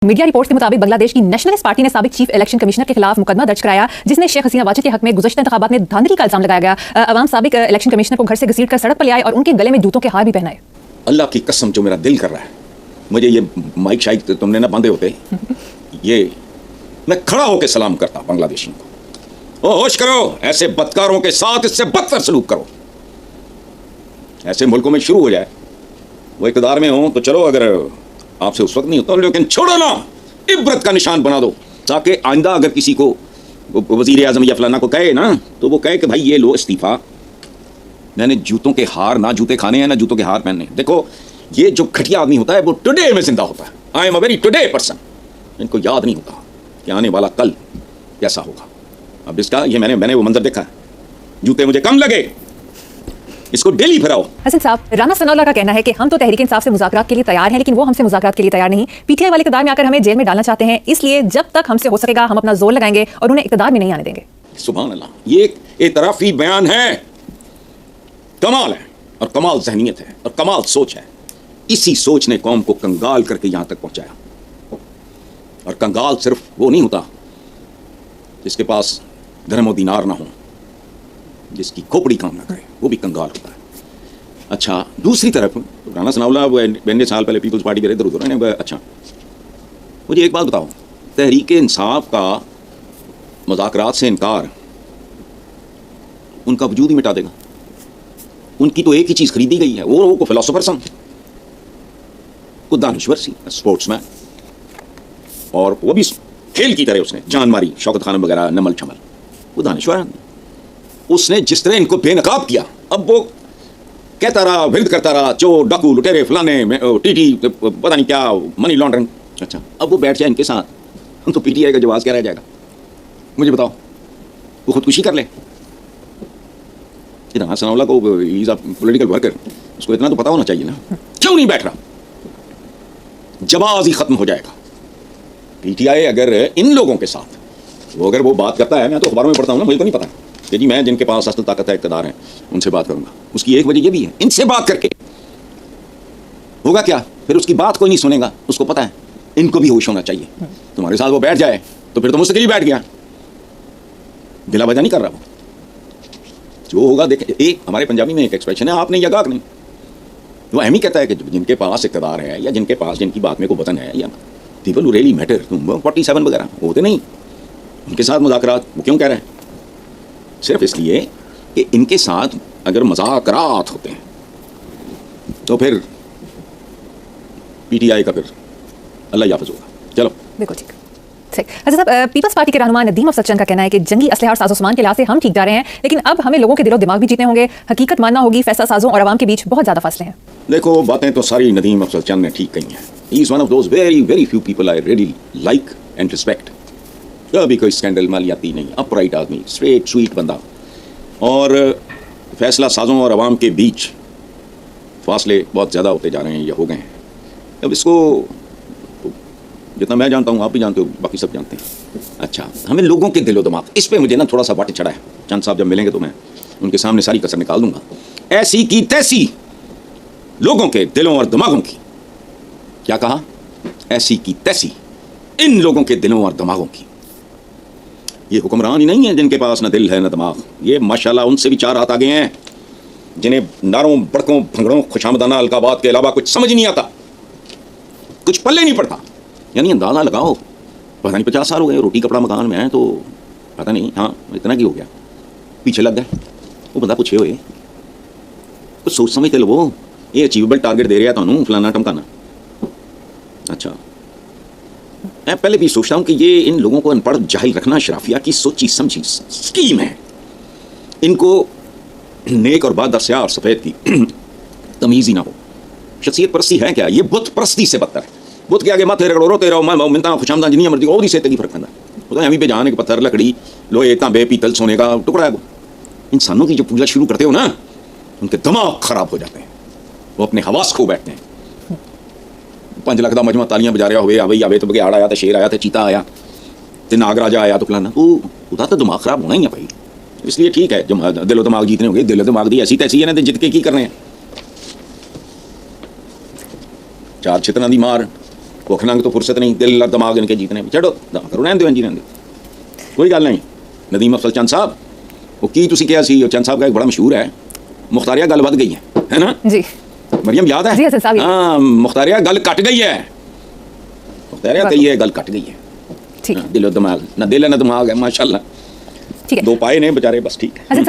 Media reports के मुताबिक बांग्लादेश की नेशनलिस्ट पार्टी ने साबिक चीफ इलेक्शन कमिश्नर के खिलाफ मुकदमा दर्ज कराया, जिसने शेख हसीना वाजिद के हक में गुज़श्ता इंतखाबात में धांधली का इल्जाम लगाया गया। अवाम साबिक इलेक्शन कमिश्नर को घर से घसीट कर सड़क पर ले आए और उनके गले में जूतों के हार भी पहनाए। अल्लाह की कसम, जो मेरा दिल कर रहा है, मुझे ये माइक शाइक तुमने ना बांधे होते, ये मैं खड़ा होकर सलाम करता बांग्लादेशियों को। होश करो, ऐसे बदकारों के साथ इससे बदतर सलूक करो। ऐसे मुल्कों में शुरू हो जाए, वो इक़्तिदार में हो तो चलो, अगर आपसे उस वक्त नहीं होता, लेकिन छोड़ो ना, इबरत का निशान बना दो, ताकि आइंदा अगर किसी को वज़ीर आज़म या फलाना को कहे ना, तो वो कहे कि भाई ये लो इस्तीफ़ा, मैंने जूतों के हार, ना जूते खाने हैं ना जूतों के हार पहनने। देखो, ये जो घटिया आदमी होता है वो टुडे में जिंदा होता है। I am a very today person. इनको याद नहीं होता कि आने वाला कल कैसा होगा। अब इसका ये मैंने वो मंजर देखा है, जूते मुझे कम लगे, इसको डेली फिराओ। हसन साहब, राना सनाउल्लाह का कहना है कि हम तो तहरीक इंसाफ से मुज़ाकरात के लिए तैयार हैं, लेकिन वो हमसे मुज़ाकरात के लिए तैयार नहीं। पीटीआई वाले इक़्तिदार में आकर हमें जेल में डालना चाहते हैं, इसलिए जब तक हमसे हो सकेगा हम अपना जोर लगाएंगे और उन्हें इक़्तिदार में नहीं आने देंगे। सुभान अल्लाह, ये एक एतराफ़ी बयान है, कमाल है, और कमाल ज़हनियत है, और कमाल सोच है। इसी सोच ने कौम को कंगाल करके यहाँ तक पहुँचाया। और कंगाल सिर्फ वो नहीं होता जिसके पास धर्म दीनार ना हो, जिसकी खोपड़ी काम ना करे, वो भी कंगाल होता है। अच्छा, दूसरी तरफ राना सनाउल्लाह 92 साल पहले पीपल्स पार्टी के इधर उधर। अच्छा, मुझे एक बात बताओ, तहरीक इंसाफ का मुज़ाकरात से इनकार उनका वजूद ही मिटा देगा। उनकी तो एक ही चीज़ खरीदी गई है, वो फिलोसोफर सन, को दानश्वर सी, स्पोर्ट्समैन, और वो भी खेल की तरह उसने जान मारी, शौकत खानम वगैरह, नमल छमल, वो दानश्वर। उसने जिस तरह इनको बेनकाब किया, अब वो कहता रहा, विरद करता रहा, चोर डाकू लुटेरे फलाने टीटी पता नहीं क्या, मनी लॉन्ड्रिंग। अच्छा, अब वो बैठ जाए इनके साथ, हम तो पीटीआई का जवाब क्या रह जाएगा? मुझे बताओ, वो खुदकुशी कर ले? राना सनाउल्लाह को, इज अ पॉलिटिकल वर्कर, उसको इतना तो पता होना चाहिए ना, क्यों नहीं बैठ रहा? जवाब ही खत्म हो जाएगा। पीटीआई अगर इन लोगों के साथ अगर वो बात करता है, मैं तो अखबारों में पढ़ता हूँ ना, मुझे तो नहीं पता कि जी मैं जिनके पास असल ताकत है, इक़्तिदार है, उनसे बात करूंगा। उसकी एक वजह ये भी है, इनसे बात करके होगा क्या? फिर उसकी बात कोई नहीं सुनेगा, उसको पता है इनको भी होश होना चाहिए। तुम्हारे साथ वो बैठ जाए तो फिर तो मुझसे बैठ गया, दिला वजह नहीं कर रहा। वो जो होगा देख, एक हमारे पंजाबी में एक एक्सप्रेशन है, आप नहीं या गाक नहीं। वो अहम ही कहता है कि जिनके पास इक़्तिदार है, या जिनके पास जिनकी बात में को वतन है, या पीपल हू रियली मैटर, 47 वगैरह होते नहीं, उनके साथ मुज़ाकरात वो क्यों कह रहे हैं? सिर्फ इसलिए कि इनके साथ अगर मुज़ाकरात होते हैं तो फिर पीटीआई का फिर अल्लाह याफ़िज़ होगा। चलो, बिल्कुल ठीक। अच्छा साहब, पीपल्स पार्टी के रहनुमा नदीम अफसर चंद का कहना है कि जंगी असलहा और साजो-सामान के लिहाज से हम ठीक जा रहे हैं, लेकिन अब हमें लोगों के दिलो दिमाग भी जीतने होंगे, हकीकत मानना होगी, फैसला साजों और आवाम के बीच बहुत ज़्यादा फासले हैं। देखो, बातें तो सारी नदीम अफसर चंद ने ठीक कही हैं। He is one of those very very few people I really like and respect. कभी कोई स्कैंडल मालियाती नहीं, अपराइट आदमी, स्ट्रेट स्वीट बंदा। और फैसला साजों और आवाम के बीच फासले बहुत ज़्यादा होते जा रहे हैं या हो गए हैं। अब इसको जितना मैं जानता हूँ आप भी जानते हो, बाकी सब जानते हैं। अच्छा, हमें लोगों के दिलो दिमाग, इस पर मुझे ना थोड़ा सा वाट चढ़ा है। चंद साहब जब मिलेंगे तो मैं उनके सामने सारी कसर निकाल दूंगा। ऐसी की तैसी लोगों के दिलों और दिमागों की, क्या कहा? ऐसी की तैसी इन लोगों के दिलों और दिमागों की। ये हुक्मरान ही नहीं है जिनके पास ना दिल है ना दिमाग, ये माशाल्लाह उनसे भी 4 हाथ आगे हैं, जिन्हें नारों, बड़कों, भंगड़ों, खुशामदाना अलकाबात के अलावा कुछ समझ नहीं आता, कुछ पल्ले नहीं पड़ता। यानी अंदाज़ा लगाओ, पता नहीं 50 साल हो गए रोटी कपड़ा मकान में है, तो पता नहीं, हाँ इतना की हो गया, पीछे लग गए। वो बंदा पूछे हुए कुछ सोच समझते लो, वो ये अचीवेबल टारगेट दे रहा था फलाना टमकाना। अच्छा, मैं पहले भी सोचता हूँ कि ये इन लोगों को अनपढ़ जाहिल रखना शराफिया की सोची समझी स्कीम है। इनको नेक और बादरस्या और सफ़ेद की तमीज़ ही ना हो। शख्सियत परस्ती है क्या? ये बुत परस्ती से बदतर है। बुत के आगे माथे रगड़ो, रोते रहो, मिनता खुशामदा जिन्नी मर्जी और से तक फर्क पैदा। वो तो हमें बेजान एक पत्थर, लकड़ी, लोहे, तांबे, पीतल, सोने का टुकड़ा है। वो इंसानों की जो पूजा शुरू करते हो ना, उनके दिमाग खराब हो जाते हैं, वो अपने हवास खो बैठते हैं। 5 लाख का मजमा तालियां बजा रहा हो, भाई आवे तो बघियाड़ आया, तो शेर आया, तो चीता आया, तो नागराजा आया, तो फलाना, वो तो दिमाग खराब होना ही है भाई। इसलिए ठीक है, जो दिलो दिमाग जीतने होंगे, दिलो दिमाग दी ऐसी तैसी है ना, जित के की करने हैं। 4 छितना दी मार भुख नंग तो फुर्सत नहीं, दिल और दिमाग इनके जीतने में। छड़ो करो, रहने दो, रहने दो, कोई गल नहीं। नदीम अफजल चंद साहब, वो की तुसी कहा सी, चंद साहब का एक बड़ा मशहूर है, मुख्तारिया गल वध गई है ना जी। मरियम याद है? जी हसन साहब। हाँ, मुख्तारिया गल कट गई है, मुख्तारिया कही है गल कट गई है। ठीक, दिलो दिमाग ना, दिल है ना दिमाग है, माशाल्लाह। ठीक है, दो पाए ने बेचारे, बस ठीक है। हसन साहब